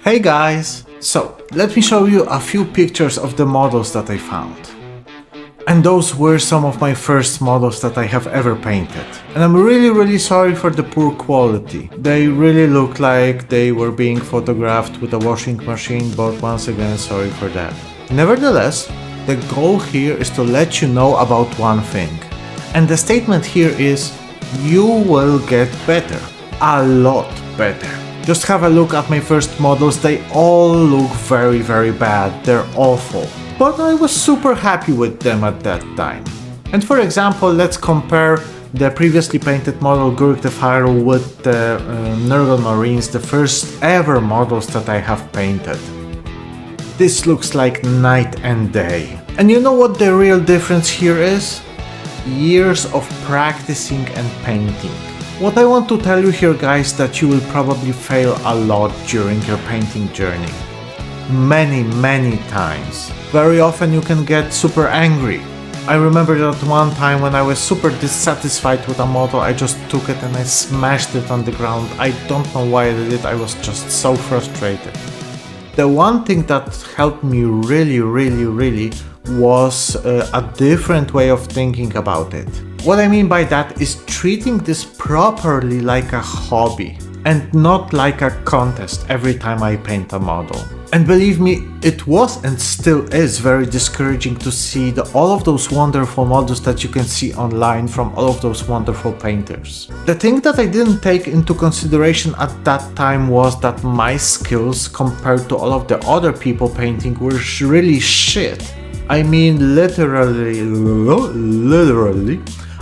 Hey guys! So, let me show you a few pictures of the models that I found. And those were some of my first models that I have ever painted. And I'm really sorry for the poor quality. They really look like they were being photographed with a washing machine, but once again, sorry for that. Nevertheless, the goal here is to let you know about one thing. And the statement here is, you will get better. A lot better. Just have a look at my first models, they all look very bad, they're awful. But I was super happy with them at that time. And for example, let's compare the previously painted model Gurk the Pharaoh with the Nurgle Marines, the first ever models that I have painted. This looks like night and day. And you know what the real difference here is? Years of practicing and painting. What I want to tell you here, guys, that you will probably fail a lot during your painting journey. Many times. Very often you can get super angry. I remember that one time when I was super dissatisfied with a model, I just took it and I smashed it on the ground. I don't know why I did it, I was just so frustrated. The one thing that helped me really was a different way of thinking about it. What I mean by that is treating this properly like a hobby and not like a contest every time I paint a model. And believe me, it was and still is very discouraging to see all of those wonderful models that you can see online from all of those wonderful painters. The thing that I didn't take into consideration at that time was that my skills compared to all of the other people painting were really shit. I mean literally,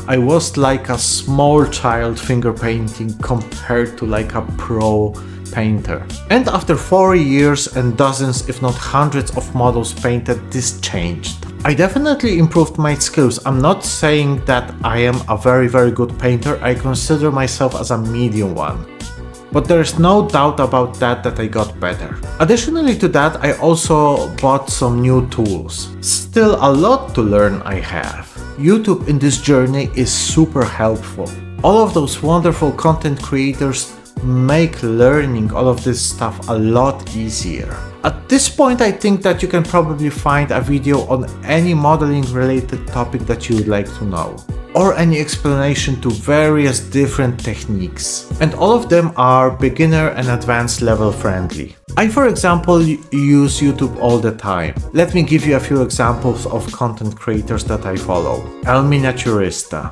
I was like a small child finger painting compared to like a pro painter. And after 4 years and dozens if not hundreds of models painted, this changed. I definitely improved my skills. I'm not saying that I am a very good painter, I consider myself as a medium one. But there's no doubt about that I got better. Additionally to that, I also bought some new tools. Still a lot to learn I have. YouTube in this journey is super helpful. All of those wonderful content creators make learning all of this stuff a lot easier. At this point, I think that you can probably find a video on any modeling related topic that you would like to know, or any explanation to various different techniques. And all of them are beginner and advanced level friendly. I, for example, use YouTube all the time. Let me give you a few examples of content creators that I follow. El Miniaturista,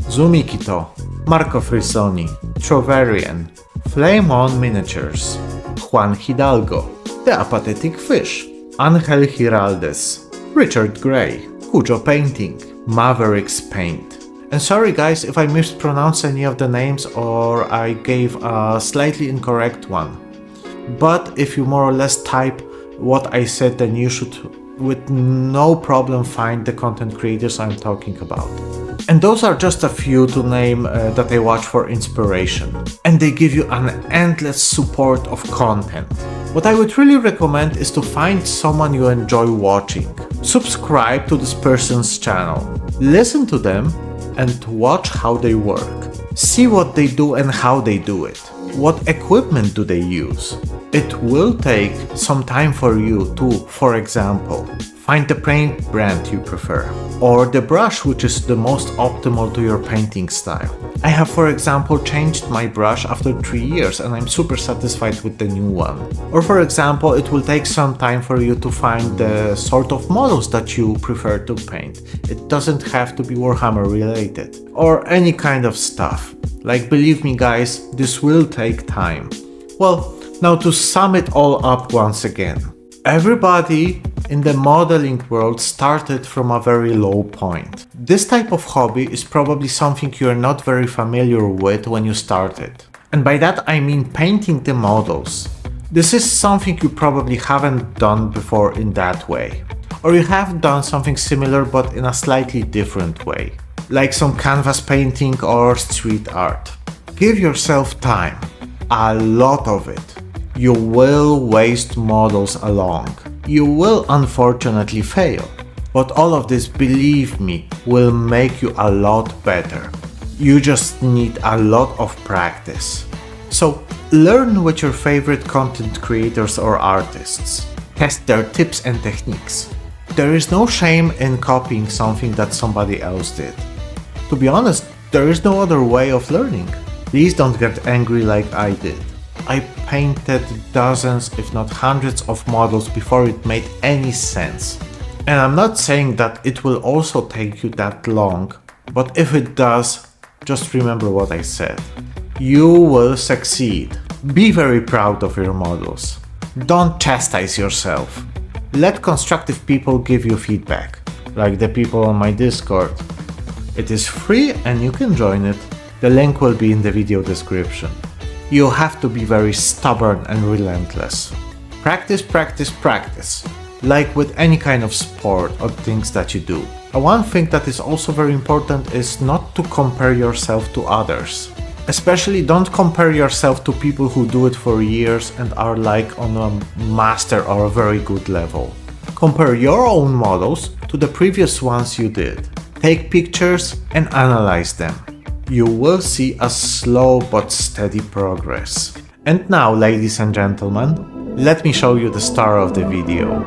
Zumikito, Marco Frisoni, Trovarian, Flame On Miniatures, Juan Hidalgo, The Apathetic Fish, Angel Giraldes, Richard Gray, Cujo Painting, Mavericks Paint. And sorry guys if I mispronounced any of the names or I gave a slightly incorrect one. But if you more or less type what I said, then you should with no problem find the content creators I'm talking about. And those are just a few to name that I watch for inspiration. And they give you an endless support of content. What I would really recommend is to find someone you enjoy watching. Subscribe to this person's channel. Listen to them and watch how they work. See what they do and how they do it. What equipment do they use? It will take some time for you to, for example, find the paint brand you prefer, or the brush which is the most optimal to your painting style. I have, for example, changed my brush after 3 years and I'm super satisfied with the new one. Or for example, it will take some time for you to find the sort of models that you prefer to paint. It doesn't have to be Warhammer related, or any kind of stuff. Like, believe me guys, this will take time. Well, now to sum it all up once again. Everybody in the modeling world started from a very low point. This type of hobby is probably something you're not very familiar with when you started. And by that I mean painting the models. This is something you probably haven't done before in that way. Or you have done something similar but in a slightly different way. Like some canvas painting or street art. Give yourself time. A lot of it. You will waste models along. You will unfortunately fail. But all of this, believe me, will make you a lot better. You just need a lot of practice. So learn with your favorite content creators or artists. Test their tips and techniques. There is no shame in copying something that somebody else did. To be honest, there is no other way of learning. Please don't get angry like I did. I painted dozens, if not hundreds of models before it made any sense. And I'm not saying that it will also take you that long, but if it does, just remember what I said. You will succeed. Be very proud of your models. Don't chastise yourself. Let constructive people give you feedback, like the people on my Discord. It is free and you can join it. The link will be in the video description. You have to be very stubborn and relentless. Practice, practice, practice. Like with any kind of sport or things that you do. And one thing that is also very important is not to compare yourself to others. Especially don't compare yourself to people who do it for years and are like on a master or a very good level. Compare your own models to the previous ones you did. Take pictures and analyze them. You will see a slow but steady progress. And now, ladies and gentlemen, let me show you the star of the video.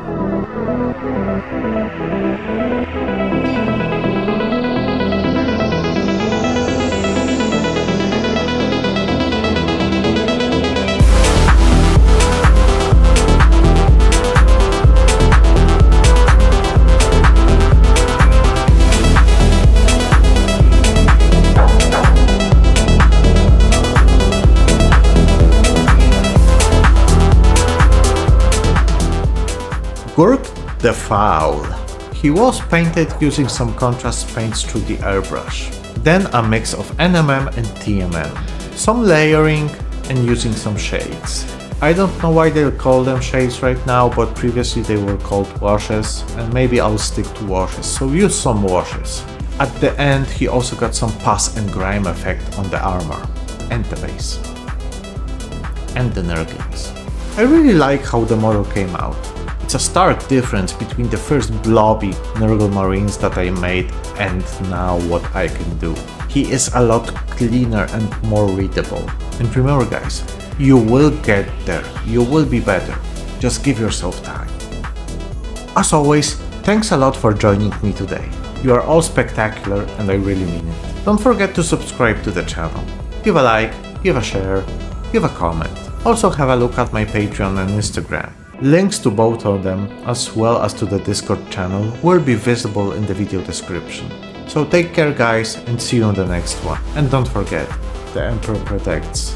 Gurk the Fowl. He was painted using some contrast paints through the airbrush. Then a mix of NMM and TMM. Some layering and using some shades. I don't know why they call them shades right now, but previously they were called washes, and maybe I'll stick to washes, so use some washes. At the end he also got some Puss and Grime effect on the armor, and the base. And the Nurglings. I really like how the model came out. It's a stark difference between the first blobby Nurgle Marines that I made and now what I can do. He is a lot cleaner and more readable. And remember guys, you will get there, you will be better, just give yourself time. As always, thanks a lot for joining me today. You are all spectacular and I really mean it. Don't forget to subscribe to the channel. Give a like, give a share, give a comment. Also have a look at my Patreon and Instagram. Links to both of them, as well as to the Discord channel, will be visible in the video description. So take care guys and see you on the next one. And don't forget, the Emperor protects.